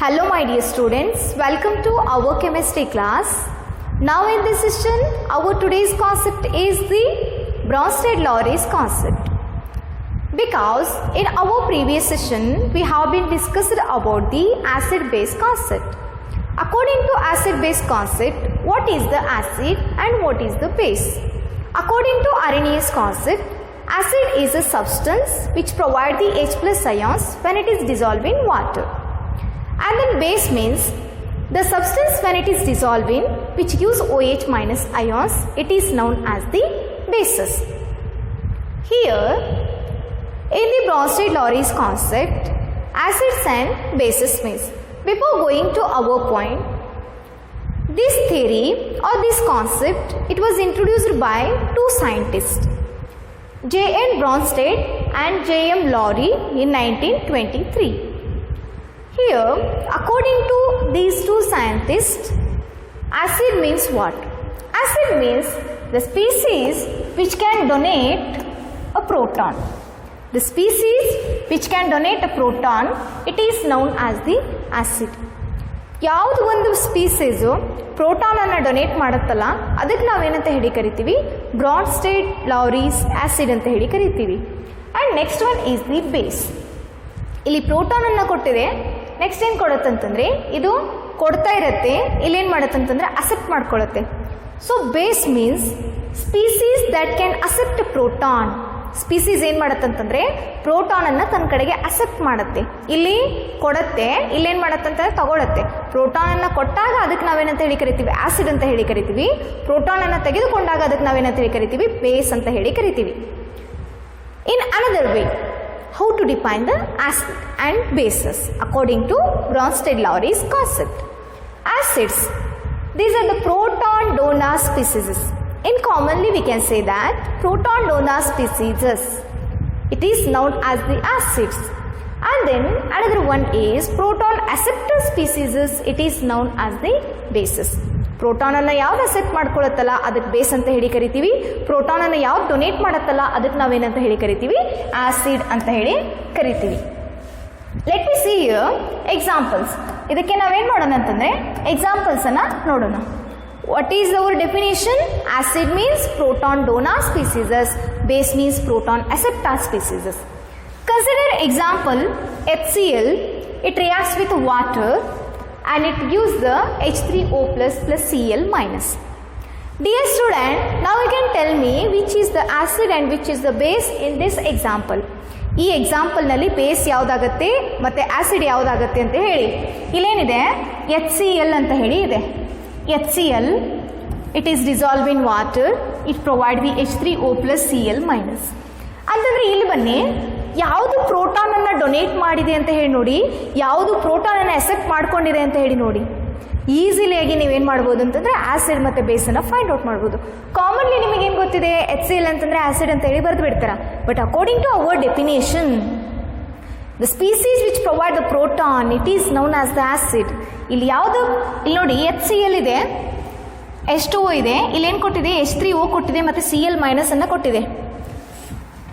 Hello my dear students, welcome to our chemistry class. Now in this session, our today's concept is the Bronsted-Lowry's concept. Because in our previous session, we have been discussed about the acid-base concept. According to acid-base concept, what is the acid and what is the base? According to Arrhenius concept, acid is a substance which provides the H plus ions when it is dissolved in water. And then base means the substance when it is dissolved in which gives OH minus ions, it is known as the bases. Here in the Bronsted-Lowry's concept, acids and bases means, before going to our point, this theory or this concept, it was introduced by two scientists, J.N. Bronsted and J.M. Lowry in 1923. Here, according to these two scientists, acid means what? Acid means the species which can donate a proton. The species which can donate a proton, it is known as the acid. ಯಾವುದು ಒಂದು species ಪ್ರೋಟಾನನ್ನು donate ಮಾಡುತ್ತಲ್ಲ ಅದಕ್ಕೆ ನಾವೇನಂತ ಹೇಳಿ ಕರಿತೀವಿ, ಬ್ರಾನ್ಸ್ಟೆಡ್-ಲೌರೀಸ್ acid ಅಂತ ಹೇಳಿ ಕರಿತೀವಿ. And next one is the base. ಇಲ್ಲಿ ಪ್ರೋಟಾನನ್ನು ಕೊಟ್ಟಿದೆ, ನೆಕ್ಸ್ಟ್ ಏನು ಕೊಡುತ್ತಂತಂದರೆ ಇದು ಕೊಡ್ತಾ ಇರುತ್ತೆ, ಇಲ್ಲೇನು ಮಾಡುತ್ತಂತಂದರೆ ಅಸೆಪ್ಟ್ ಮಾಡ್ಕೊಳ್ಳುತ್ತೆ. So base means species that can accept proton. Species ಏನು ಮಾಡುತ್ತಂತಂದರೆ ಪ್ರೋಟಾನನ್ನು ತನ್ನ ಕಡೆಗೆ ಅಸೆಪ್ಟ್ ಮಾಡುತ್ತೆ. ಇಲ್ಲಿ ಕೊಡುತ್ತೆ, ಇಲ್ಲೇನು ಮಾಡುತ್ತಂತಂದರೆ ತಗೊಳುತ್ತೆ. ಪ್ರೋಟಾನನ್ನು ಕೊಟ್ಟಾಗ ಅದಕ್ಕೆ ನಾವೇನಂತ ಹೇಳಿ ಕರಿತೀವಿ, ಆಸಿಡ್ ಅಂತ ಹೇಳಿ ಕರಿತೀವಿ. ಪ್ರೋಟಾನನ್ನು ತೆಗೆದುಕೊಂಡಾಗ ಅದಕ್ಕೆ ನಾವೇನಂತ ಹೇಳಿ ಕರಿತೀವಿ, ಬೇಸ್ ಅಂತ ಹೇಳಿ ಕರಿತೀವಿ. In another way, how to define the acid and bases according to Bronsted-Lowry's concept. Acids, these are the proton donor species. In commonly we can say that proton donor species, it is known as the acids. And then another one is proton acceptor species, it is known as the bases. ಪ್ರೋಟಾನನ್ನು ಯಾವ್ದು accept ಮಾಡ್ಕೊಳ್ಳುತ್ತಲ್ಲ ಅದಕ್ಕೆ base ಅಂತ ಹೇಳಿ ಕರಿತೀವಿ. ಪ್ರೋಟಾನನ್ನು ಯಾವ್ದು donate ಮಾಡುತ್ತಲ್ಲ ಅದಕ್ಕೆ ನಾವೇನಂತ ಹೇಳಿ ಕರಿತೀವಿ, ಆಸಿಡ್ ಅಂತ ಹೇಳಿ ಕರಿತೀವಿ. Let me see examples. ಇದಕ್ಕೆ ನಾವೇನು ಮಾಡೋಣ ಅಂತಂದರೆ ಎಕ್ಸಾಂಪಲ್ಸನ್ನು ನೋಡೋಣ. What is our definition? Acid means proton donor species, base means proton acceptor species. Consider example HCl, it reacts with water and it gives the H3O plus Cl minus. Dear student, now you can tell me which is the acid and which is the base in this example. ಈ ಎಕ್ಸಾಂಪಲ್ನಲ್ಲಿ base ಯಾವುದಾಗತ್ತೆ ಮತ್ತು acid ಯಾವುದಾಗತ್ತೆ ಅಂತ ಹೇಳಿ. ಇಲ್ಲೇನಿದೆ HCl ಅಂತ ಹೇಳಿ ಇದೆ. HCl, it is dissolved in water, it provide the H3O plus Cl minus. ಅಂತಂದರೆ ಇಲ್ಲಿ ಬನ್ನಿ, ಯಾವುದು ಪ್ರೋಟಾನನ್ನು ಡೊನೇಟ್ ಮಾಡಿದೆ ಅಂತ ಹೇಳಿ ನೋಡಿ, ಯಾವುದು ಪ್ರೋಟಾನನ್ನು ಅಸೆಪ್ಟ್ ಮಾಡ್ಕೊಂಡಿದೆ ಅಂತ ಹೇಳಿ ನೋಡಿ. ಈಸಿಲಿಯಾಗಿ ನೀವೇನು ಮಾಡ್ಬೋದು ಅಂತಂದರೆ ಆಸಿಡ್ ಮತ್ತು ಬೇಸನ್ನು ಫೈಂಡ್ ಔಟ್ ಮಾಡ್ಬೋದು. ಕಾಮನ್ಲಿ ನಿಮಗೇನು ಗೊತ್ತಿದೆ, HCl ಅಂತಂದರೆ ಆಸಿಡ್ ಅಂತ ಹೇಳಿ ಬರೆದು ಬಿಡ್ತಾರೆ. But according to our definition, the species which provide the proton, it is known as the acid. ಇಲ್ಲಿ ಯಾವುದು, ಇಲ್ಲಿ ನೋಡಿ HCl ಇದೆ, H2O ಇದೆ, ಇಲ್ಲೇನು ಕೊಟ್ಟಿದೆ, H3O ಕೊಟ್ಟಿದೆ ಮತ್ತು Cl ಮೈನಸ್ ಅನ್ನು ಕೊಟ್ಟಿದೆ.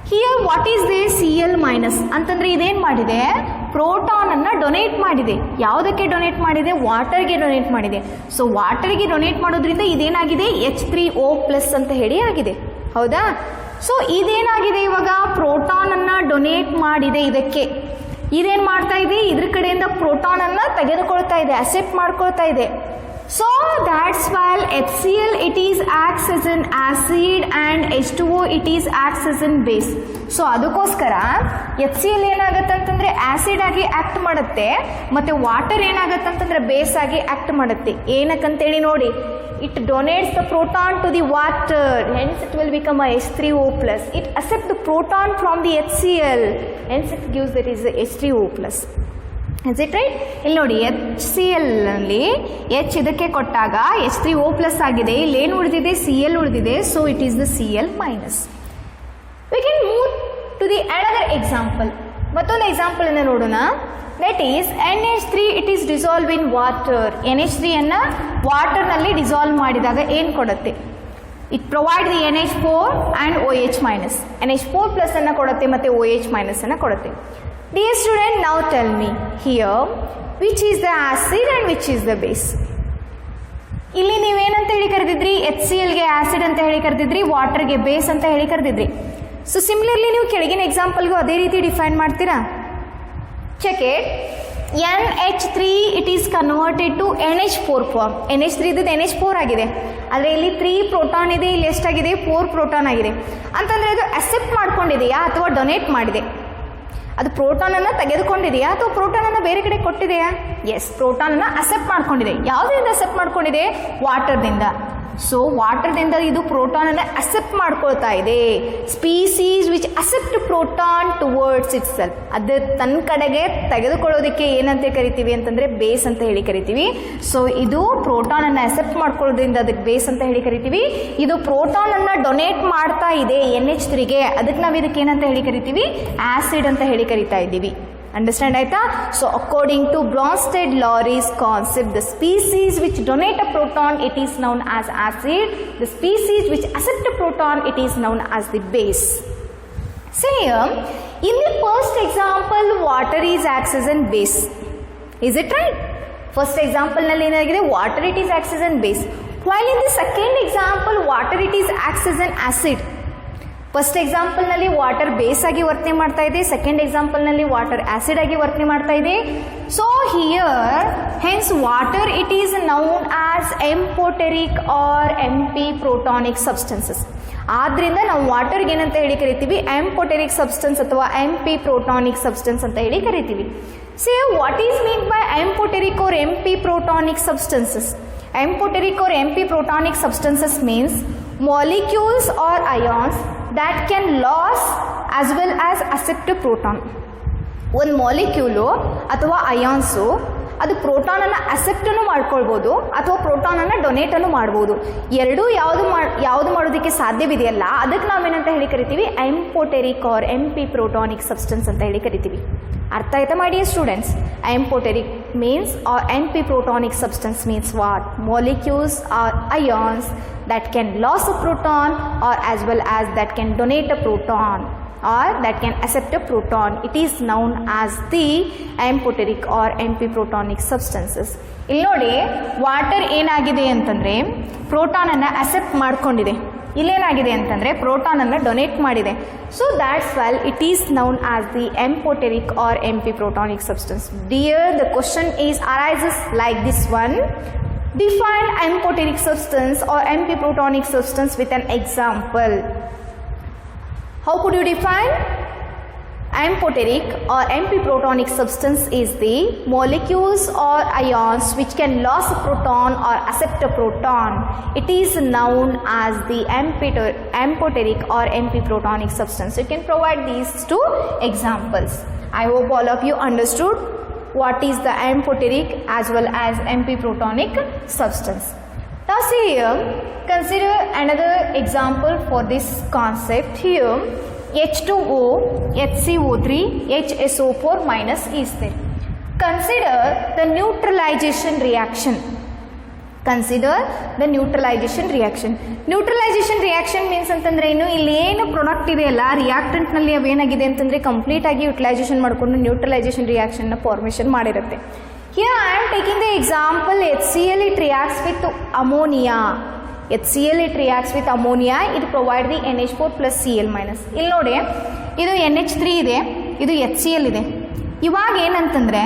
Here what is they Cl minus ಅಂತಂದರೆ ಇದೇನು ಮಾಡಿದೆ, ಪ್ರೋಟಾನನ್ನು ಡೊನೇಟ್ ಮಾಡಿದೆ. ಯಾವುದಕ್ಕೆ ಡೊನೇಟ್ ಮಾಡಿದೆ? ವಾಟರ್ಗೆ ಡೊನೇಟ್ ಮಾಡಿದೆ. ಸೊ ವಾಟರ್ಗೆ ಡೊನೇಟ್ ಮಾಡೋದ್ರಿಂದ ಇದೇನಾಗಿದೆ, H3O ಪ್ಲಸ್ ಅಂತ ಹೇಳಿ ಆಗಿದೆ. ಹೌದಾ? ಸೊ ಇದೇನಾಗಿದೆ, ಇವಾಗ ಪ್ರೋಟಾನನ್ನು ಡೊನೇಟ್ ಮಾಡಿದೆ. ಇದಕ್ಕೆ ಇದೇನು ಮಾಡ್ತಾ ಇದೆ, ಇದ್ರ ಕಡೆಯಿಂದ ಪ್ರೋಟಾನನ್ನು ತೆಗೆದುಕೊಳ್ತಾ ಇದೆ, ಅಸೆಪ್ಟ್ ಮಾಡ್ಕೊಳ್ತಾ ಇದೆ. So that's why HCl it is acts as an acid and H2O it is acts as an base. So ಅದಕ್ಕೋಸ್ಕರ HCl ಏನಾಗತ್ತಂತಂದರೆ ಆಸಿಡ್ ಆಗಿ ಆ್ಯಕ್ಟ್ ಮಾಡುತ್ತೆ ಮತ್ತು ವಾಟರ್ ಏನಾಗತ್ತಂತಂದರೆ ಬೇಸ್ ಆಗಿ ಆ್ಯಕ್ಟ್ ಮಾಡುತ್ತೆ. ಏನಕ್ಕಂತೇಳಿ ನೋಡಿ, it donates the proton to the water, hence it will become a H3O plus. It accept the proton from the HCl, hence it gives that is H3O plus. Is it right? ಇಲ್ಲಿ ನೋಡಿ, HClನಲ್ಲಿ H ಇದಕ್ಕೆ ಕೊಟ್ಟಾಗ H3O plus ಆಗಿದೆ, ಇಲ್ಲೇನು ಉಳಿದಿದೆ, Cl ಉಳಿದಿದೆ. So it is the Cl minus. We can move to the another example. ಮತ್ತೊಂದು ಎಕ್ಸಾಂಪಲನ್ನು ನೋಡೋಣ. That is NH3, it is dissolve in water. NH3ಯನ್ನು ವಾಟರ್ನಲ್ಲಿ ಡಿಸಾಲ್ವ್ ಮಾಡಿದಾಗ ಏನು ಕೊಡುತ್ತೆ? It provide the NH4 and OH minus. NH4 plus ಅನ್ನು ಕೊಡುತ್ತೆ ಮತ್ತು OH ಮೈನಸ್ ಅನ್ನು ಕೊಡುತ್ತೆ. Dear student, now tell me here which is the acid and which is the base. ಇಲ್ಲಿ ನೀವೇನಂತ ಹೇಳಿ ಕರೆದಿದ್ರಿ, HClಗೆ ಆಸಿಡ್ ಅಂತ ಹೇಳಿ ಕರೆದಿದ್ರಿ, ವಾಟರ್ಗೆ ಬೇಸ್ ಅಂತ ಹೇಳಿ ಕರೆದಿದ್ರಿ. ಸೊ ಸಿಮಿಲರ್ಲಿ ನೀವು ಕೆಳಗಿನ ಎಕ್ಸಾಂಪಲ್ಗೂ ಅದೇ ರೀತಿ ಡಿಫೈನ್ ಮಾಡ್ತೀರಾ. Check it. NH3 it is converted to NH4 form. NH3 ಇದ್ದದ್ದು NH4 ಆಗಿದೆ, ಆದರೆ ಇಲ್ಲಿ 3 ಪ್ರೋಟಾನ್ ಇದೆ, ಇಲ್ಲಿ ಎಷ್ಟಾಗಿದೆ 4 ಪ್ರೋಟಾನ್ ಆಗಿದೆ ಅಂತಂದರೆ ಅದು ಅಕ್ಸೆಪ್ಟ್ ಮಾಡ್ಕೊಂಡಿದೆಯಾ ಅಥವಾ ಡೊನೇಟ್ ಮಾಡಿದೆ? ಅದು ಪ್ರೋಟಾನನ್ನು ತೆಗೆದುಕೊಂಡಿದೆಯಾ ಅಥವಾ ಪ್ರೋಟಾನನ್ನು ಬೇರೆ ಕಡೆ ಕೊಟ್ಟಿದೆಯಾ? ಎಸ್, ಪ್ರೋಟಾನನ್ನು ಅಕ್ಸೆಪ್ಟ್ ಮಾಡ್ಕೊಂಡಿದೆ. ಯಾವುದರಿಂದ ಅಕ್ಸೆಪ್ಟ್ ಮಾಡ್ಕೊಂಡಿದೆ? ವಾಟರ್ದಿಂದ. ಸೊ ವಾಟರ್ದಿಂದ ಇದು ಪ್ರೋಟಾನನ್ನು ಅಕ್ಸೆಪ್ಟ್ ಮಾಡ್ಕೊಳ್ತಾ ಇದೆ. Species which accept proton towards it self, ಅದು ತನ್ನ ಕಡೆಗೆ ತೆಗೆದುಕೊಳ್ಳೋದಕ್ಕೆ ಏನಂತ ಕರಿತೀವಿ ಅಂತಂದರೆ ಬೇಸ್ ಅಂತ ಹೇಳಿ ಕರಿತೀವಿ. ಸೊ ಇದು ಪ್ರೋಟಾನನ್ನು ಅಕ್ಸೆಪ್ಟ್ ಮಾಡ್ಕೊಳ್ಳೋದ್ರಿಂದ ಅದಕ್ಕೆ ಬೇಸ್ ಅಂತ ಹೇಳಿ ಕರಿತೀವಿ. ಇದು ಪ್ರೋಟಾನನ್ನು ಡೊನೇಟ್ ಮಾಡ್ತಾ ಇದೆ NH3ಗೆ, ಅದಕ್ಕೆ ನಾವು ಇದಕ್ಕೆ ಏನಂತ ಹೇಳಿ ಕರಿತೀವಿ? ಆಸಿಡ್ ಅಂತ ಹೇಳಿ ಕರಿತಾ ಇದ್ದೀವಿ. ಅಂಡರ್ಸ್ಟ್ಯಾಂಡ್ ಆಯ್ತಾ? So according to Bronsted-Lowry's concept, the species which donate a proton, it is known as acid. The species which accept a proton, it is known as the base. So here, in the first example, water is acts as an base. Is it right? First example nalli enagide water it is acts as an base. While in the second example, water it is acts as an acid. First ಎಕ್ಸಾಂಪಲ್ನಲ್ಲಿ water base ಆಗಿ ವರ್ತನೆ ಮಾಡ್ತಾ ಇದೆ, second ಎಕ್ಸಾಂಪಲ್ನಲ್ಲಿ water acid ಆಗಿ ವರ್ತನೆ ಮಾಡ್ತಾ ಇದೆ. So here hence water it is known as amphoteric or MP protonic substances. ಆದ್ದರಿಂದ ನಾವು ವಾಟರ್ಗೆ ಏನಂತ ಹೇಳಿ ಕರಿತೀವಿ? ಎಂಪೋಟೆರಿಕ್ ಸಬ್ಸ್ಟೆನ್ಸ್ ಅಥವಾ MP ಪ್ರೋಟಾನಿಕ್ ಸಬ್ಸ್ಟೆನ್ಸ್ ಅಂತ ಹೇಳಿ ಕರಿತೀವಿ. So what is mean by amphoteric or MP protonic substances? Amphoteric or MP protonic substances means molecules or ions that can lose as well as accept a proton. ಒಂದು molecule ಅಥವಾ ions ಅದು ಪ್ರೋಟಾನನ್ನು ಅಕ್ಸೆಪ್ಟನ್ನು ಮಾಡ್ಕೊಳ್ಬೋದು ಅಥವಾ ಪ್ರೋಟಾನನ್ನು ಡೊನೇಟನ್ನು ಮಾಡ್ಬೋದು. ಎರಡೂ ಯಾವುದು ಮಾಡೋದಕ್ಕೆ ಸಾಧ್ಯವಿದೆಯಲ್ಲ ಅದಕ್ಕೆ ನಾವೇನಂತ ಹೇಳಿ ಕರಿತೀವಿ? ಎಂಪೋಟೆರಿಕ್ ಆರ್ MP ಪ್ರೋಟಾನಿಕ್ ಸಬ್ಸ್ಟೆನ್ಸ್ ಅಂತ ಹೇಳಿ ಕರಿತೀವಿ. ಅರ್ಥ ಆಯ್ತಾ ಮಾಡಿ students? ಎಂಪೋಟೆರಿಕ್ means or MP protonic substance means what? Molecules or ions that can lose a proton or as well as that can donate a proton or that can accept a proton. It is known as the amphoteric or MP protonic substances. ಇಲ್ಲಿ ನೋಡಿ water ಏನಾಗಿದೆ ಅಂತಂದರೆ ಪ್ರೋಟಾನನ್ನು accept ಮಾಡ್ಕೊಂಡಿದೆ, ಇಲ್ಲೇನಾಗಿದೆ ಅಂತಂದರೆ ಪ್ರೋಟಾನನ್ನು donate ಮಾಡಿದೆ. So that's well it is known as the amphoteric or MP protonic substance. Dear, the question is arises like this one. Define amphoteric substance or MP protonic substance with an example. How could you define? Amphoteric or MP protonic substance is the molecules or ions which can lose a proton or accept a proton. It is known as the amphoteric or MP protonic substance. You can provide these two examples. I hope all of you understood what is the amphoteric as well as MP protonic substance. Now see here, consider another example for this concept. Here H2O, HCO3, HSO4 minus is there. Consider the neutralization reaction. Consider the neutralization reaction. Neutralization reaction means ಅಂತಂದ್ರೆ ಇಲ್ಲಿ ಏನು product ಇದೆಯಲ್ಲ ರಿಯಾಕ್ಟೆಂಟ್ನಲ್ಲಿ ಅವೇನಾಗಿದೆ ಅಂತಂದರೆ complete ಆಗಿ utilisation ಮಾಡಿಕೊಂಡು neutralisation ರಿಯಾಕ್ಷನ್ನ formation ಮಾಡಿರುತ್ತೆ. Here I am taking the example HCl, it reacts with ammonia. HCl it reacts with ammonia, it provide the NH4 plus Cl minus. ಇಲ್ಲಿ ನೋಡಿ ಇದು NH3 ಇದೆ, ಇದು HCl ಇದೆ. ಇವಾಗ ಏನಂತಂದರೆ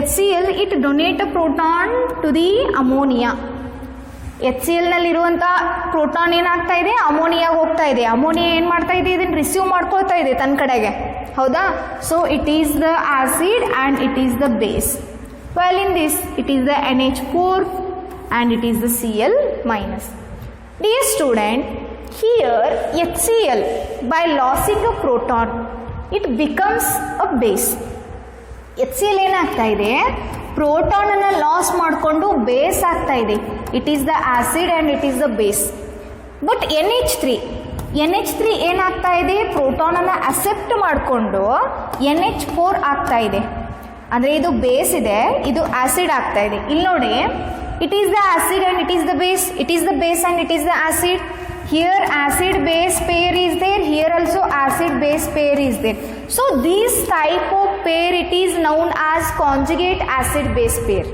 HCl it donate a proton to the ammonia. HClನಲ್ಲಿರುವಂಥ proton ಏನಾಗ್ತಾ ಇದೆ? ಅಮೋನಿಯಾಗೆ ಹೋಗ್ತಾ ಇದೆ. ಅಮೋನಿಯಾ ಏನು ಮಾಡ್ತಾ ಇದೆ? ಇದನ್ನು ರಿಸೀವ್ ಮಾಡ್ಕೊಳ್ತಾ ಇದೆ ತನ್ನ ಕಡೆಗೆ, ಹೌದಾ? So it is the acid and it is the base. While in this it is the NH4 and it is the Cl minus. Dear student, here HCl by losing a proton it becomes a base. HCl ಏನಾಗ್ತಾ ಇದೆ? ಪ್ರೋಟಾನನ್ನು loss ಮಾಡಿಕೊಂಡು base ಆಗ್ತಾ ಇದೆ. It is the acid and it is the base. But NH3 ಏನಾಗ್ತಾ ಇದೆ? ಪ್ರೋಟಾನನ್ನು accept ಮಾಡಿಕೊಂಡು NH4 ಆಗ್ತಾ ಇದೆ. ಅಂದರೆ ಇದು ಬೇಸ್ ಇದೆ, ಇದು ಆಸಿಡ್ ಆಗ್ತಾ ಇದೆ. ಇಲ್ಲಿ ನೋಡಿ, it is the acid and it is the base, it is the base and it is the acid. Here acid base pair is there, here also acid base pair is there. So these type of pair, it is known as conjugate acid base pair.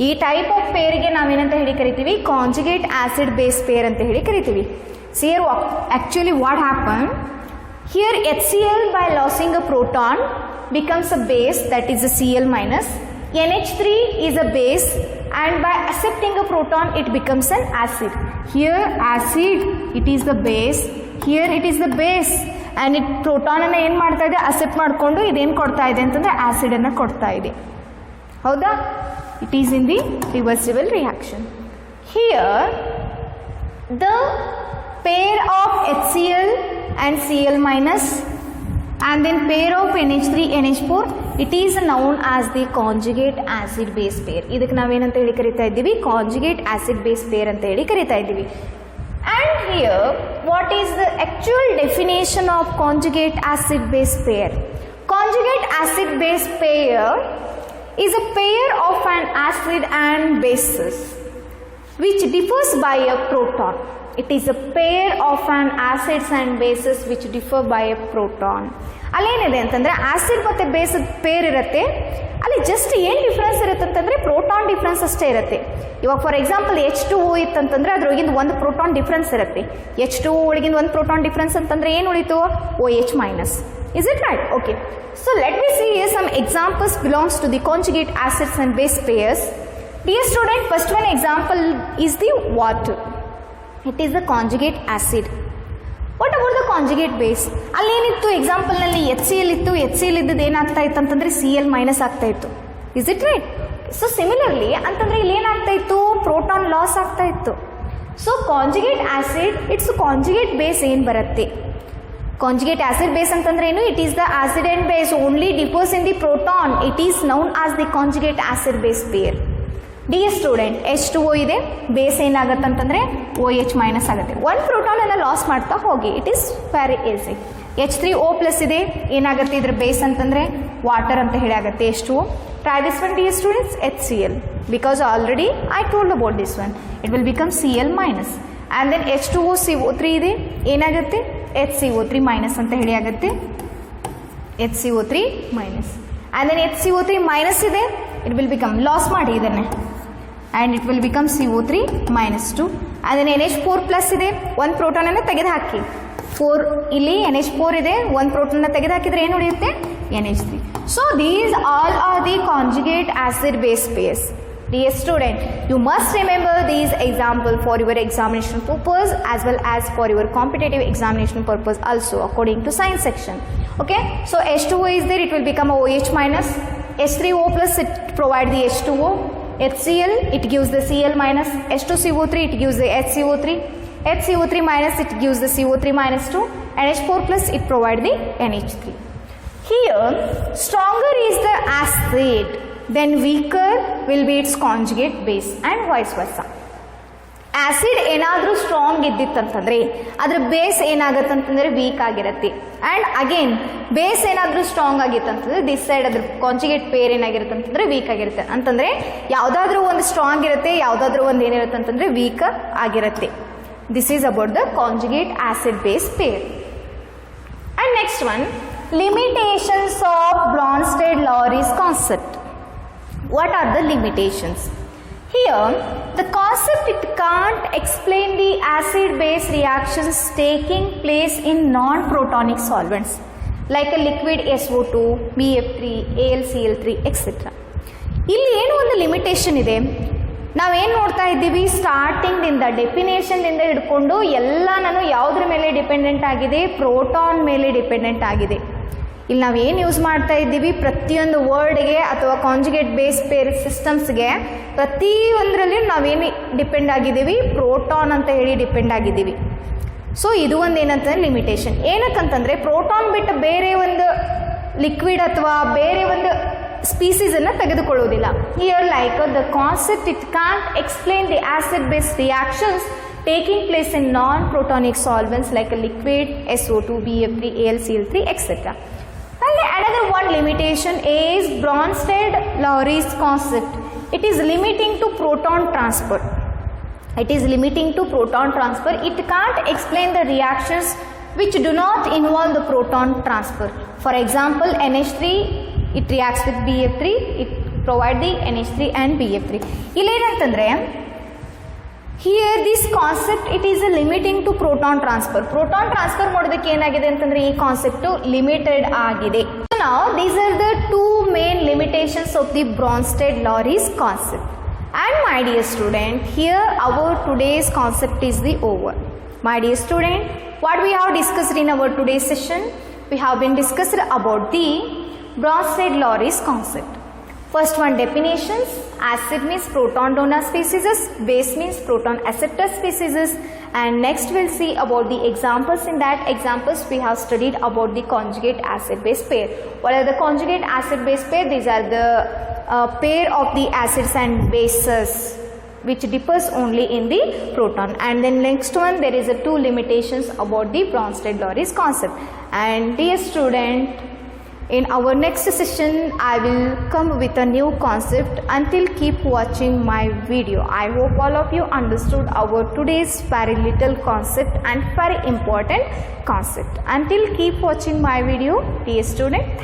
ಈ type of ಪೇರಿಗೆ ನಾವೇನಂತ ಹೇಳಿ ಕರಿತೀವಿ, conjugate acid base peer ಅಂತ ಹೇಳಿ ಕರಿತೀವಿ. See here actually what happened here, HCl by losing a proton becomes a base, that is a Cl minus. NH3 is a base and by accepting a proton it becomes an acid. Here acid, it is the base, here it is the base and it proton ಅನ್ನು ಏನು ಮಾಡ್ತಾ ಇದೆ, accept ಮಾಡಿಕೊಂಡು ಇದೇನು ಕೊಡ್ತಾ ಇದೆ ಅಂತಂದರೆ ಆಸಿಡನ್ನು ಕೊಡ್ತಾ ಇದೆ. ಹೌದಾ? It is in the reversible reaction. Here the pair of HCl and Cl minus and then pair of NH3 NH4, it is known as the conjugate acid base pair. ಇದಕ್ಕೆ ನಾವೇನಂತ ಹೇಳಿ ಕರಿತಾ ಇದ್ದೀವಿ, conjugate acid base pair ಅಂತ ಹೇಳಿ ಕರಿತಾ ಇದ್ದೀವಿ. And here what is the actual definition of conjugate acid base pair? Conjugate acid base pair is a pair of an acid and bases which differs by a proton. It is a pair of an acids and bases which differ by a proton. ಅಲ್ಲೇನಿದೆ ಅಂತಂದರೆ acid ಮತ್ತು base peer ಇರುತ್ತೆ, ಅಲ್ಲಿ just ಏನು difference ಇರುತ್ತೆ ಅಂತಂದರೆ proton difference ಅಷ್ಟೇ ಇರುತ್ತೆ. ಇವಾಗ ಫಾರ್ ಎಕ್ಸಾಂಪಲ್ H2O ಇತ್ತಂತಂದರೆ ಅದ್ರೊಳಗಿಂದ ಒಂದು ಪ್ರೋಟಾನ್ ಡಿಫ್ರೆನ್ಸ್ ಇರುತ್ತೆ. H2O ಒಳಗಿಂದ ಒಂದು ಪ್ರೋಟಾನ್ ಡಿಫ್ರೆನ್ಸ್ ಅಂತಂದರೆ ಏನು ಉಳಿತು, OH minus. Is it right? Okay. So let me see here some examples belongs to the conjugate acids and base pairs. Dear student, first one example is the water. It is the conjugate acid. What about the conjugate base? ಅಲ್ಲೇನಿತ್ತು ಎಕ್ಸಾಂಪಲ್ನಲ್ಲಿ HCl ಇತ್ತು, HCl ಇದ್ದದ್ದು ಏನಾಗ್ತಾ ಇತ್ತು ಅಂತಂದರೆ Cl minus ಆಗ್ತಾ ಇತ್ತು. Is it right? So similarly ಅಂತಂದರೆ ಇಲ್ಲಿ ಏನಾಗ್ತಾ ಇತ್ತು, ಪ್ರೋಟಾನ್ ಲಾಸ್ ಆಗ್ತಾ ಇತ್ತು. So conjugate acid its conjugate base ಏನು ಬರುತ್ತೆ, ಕಾಂಜುಗೇಟ್ ಆಸಿಡ್ ಬೇಸ್ ಅಂತಂದ್ರೆ ಏನು, it is the acid and base only differs in the proton, it is known as the conjugate acid base pair. Dear student, H2O ಇದೆ, base ಏನಾಗುತ್ತೆ ಅಂತಂದರೆ OH minus ಆಗುತ್ತೆ. ಒಂದು ಪ್ರೋಟಾನನ್ನು loss ಮಾಡ್ತಾ ಹೋಗಿ, it is very easy. H3O plus ಇದೆ, ಏನಾಗುತ್ತೆ ಇದ್ರ ಬೇಸ್ ಅಂತಂದರೆ ವಾಟರ್ ಅಂತ ಹೇಳಿ ಆಗುತ್ತೆ H2O. Try this one dear students, HCl, because already I told about this one, it will become Cl minus. And then H2O CO3 ಇದೆ, ಏನಾಗುತ್ತೆ HCO3 minus ಅಂತ ಹೇಳಿ ಆಗುತ್ತೆ, HCO3 minus. And then HCO3 minus ಇದೆ, it will become loss ಮಾಡಿ ಇದನ್ನೇ, and it will become CO3 minus 2. And then NH4 plus ಇದೆ, ಒಂದು ಪ್ರೋಟಾನನ್ನು ತೆಗೆದು ಹಾಕಿ, 4 ಇಲ್ಲಿ NH4 ಇದೆ, ಒಂದು ಪ್ರೋಟಾನ್ನ ತೆಗೆದು ಹಾಕಿದರೆ ಏನು ಉಳಿಯುತ್ತೆ, NH3. So these all are the conjugate acid base pairs. Dear student, you must remember these example for your examination purpose as well as for your competitive examination purpose also according to science section. Okay, so H2O is there, it will become a OH minus. H3O plus, it provide the H2O. HCl, it gives the Cl minus. H2CO3, it gives the HCO3. HCO3 minus, it gives the CO3 minus 2. And H4 plus, it provide the NH3. Here, stronger is the acid, then weaker will be its conjugate base and vice versa. Acid ಏನಾದರೂ strong ಇದ್ದಿತ್ತಂತಂದರೆ ಅದರ base ಏನಾಗುತ್ತಂತಂದರೆ weak ಆಗಿರುತ್ತೆ. And again base ಏನಾದರೂ strong ಆಗಿತ್ತಂತಂದರೆ this side ಅದ್ರ conjugate peer ಏನಾಗಿರುತ್ತೆ ಅಂತಂದರೆ weak ಆಗಿರುತ್ತೆ. ಅಂತಂದರೆ ಯಾವುದಾದ್ರೂ ಒಂದು ಸ್ಟ್ರಾಂಗ್ ಇರುತ್ತೆ, ಯಾವುದಾದ್ರೂ ಒಂದು ಏನಿರುತ್ತೆ ಅಂತಂದರೆ ವೀಕ್ ಆಗಿರುತ್ತೆ. This is about the conjugate acid base pair. And next one, limitations of Bronsted-Lowry's concept. What are the limitations? Here, the concept, it can't explain the acid-base reactions taking place in non-protonic solvents like a liquid SO2, BF3, AlCl3, etc. ಇಲ್ಲಿ ಏನು ಒಂದು limitation ಇದೆ, ನಾವೇನು ನೋಡ್ತಾ ಇದ್ದೀವಿ, ಸ್ಟಾರ್ಟಿಂಗ್ದಿಂದ ಡೆಫಿನೇಷನ್ದಿಂದ ಹಿಡ್ಕೊಂಡು ಎಲ್ಲ ನಾನು ಯಾವುದ್ರ ಮೇಲೆ ಡಿಪೆಂಡೆಂಟ್ ಆಗಿದೆ, ಪ್ರೋಟಾನ್ ಮೇಲೆ ಡಿಪೆಂಡೆಂಟ್ ಆಗಿದೆ. ಇಲ್ಲಿ ನಾವೇನು ಯೂಸ್ ಮಾಡ್ತಾ ಇದ್ದೀವಿ, ಪ್ರತಿಯೊಂದು ವರ್ಡ್ಗೆ ಅಥವಾ ಕಾಂಜುಗೇಟ್ ಬೇಸ್ ಪೇರ್ ಸಿಸ್ಟಮ್ಸ್ಗೆ ಪ್ರತಿಯೊಂದರಲ್ಲಿ ನಾವೇನು ಡಿಪೆಂಡ್ ಆಗಿದ್ದೀವಿ, ಪ್ರೋಟಾನ್ ಅಂತ ಹೇಳಿ ಡಿಪೆಂಡ್ ಆಗಿದ್ದೀವಿ. ಸೊ ಇದು ಒಂದು ಏನಂತಂದರೆ ಲಿಮಿಟೇಷನ್. ಏನಕ್ಕಂತಂದರೆ ಪ್ರೋಟಾನ್ ಬಿಟ್ಟು ಬೇರೆ ಒಂದು ಲಿಕ್ವಿಡ್ ಅಥವಾ ಬೇರೆ ಒಂದು ಸ್ಪೀಸೀಸನ್ನು ತೆಗೆದುಕೊಳ್ಳುವುದಿಲ್ಲ. Here like the concept, it can't explain the acid base reactions taking place in non-protonic solvents like a liquid, SO2, BF3, AlCl3, etc. And another one limitation is Bronsted-Lowry's concept. It is limiting to proton transfer. It is limiting to proton transfer. It can't explain the reactions which do not involve the proton transfer. For example, NH3 It reacts with BF3, it provide the NH3 and BF3. ಇಲ್ಲೇನಂತಂದರೆ here this concept it is limiting to proton transfer. Proton transfer ಮಾಡೋದಕ್ಕೆ ಏನಾಗಿದೆ ಅಂತಂದರೆ ಈ concept limited ಆಗಿದೆ. Now these are the two main limitations of the Bronsted-Lowry's concept. And my dear student, here our today's concept is the over. My dear student, what we have discussed in our today's session? We have been discussed about the Bronsted-Lowry's concept. First one, definitions. Acid means proton donor species, base means proton acceptor species, and next we'll see about the examples. In that examples we have studied about the conjugate acid base pair. What are the conjugate acid base pair? These are the pair of the acids and bases which differs only in the proton. And then next one, there is a two limitations about the Bronsted-Lowry's concept. And dear student, in our next session I will come with a new concept. Until keep watching my video. I hope all of you understood our today's very little concept and very important concept. Until keep watching my video, dear student.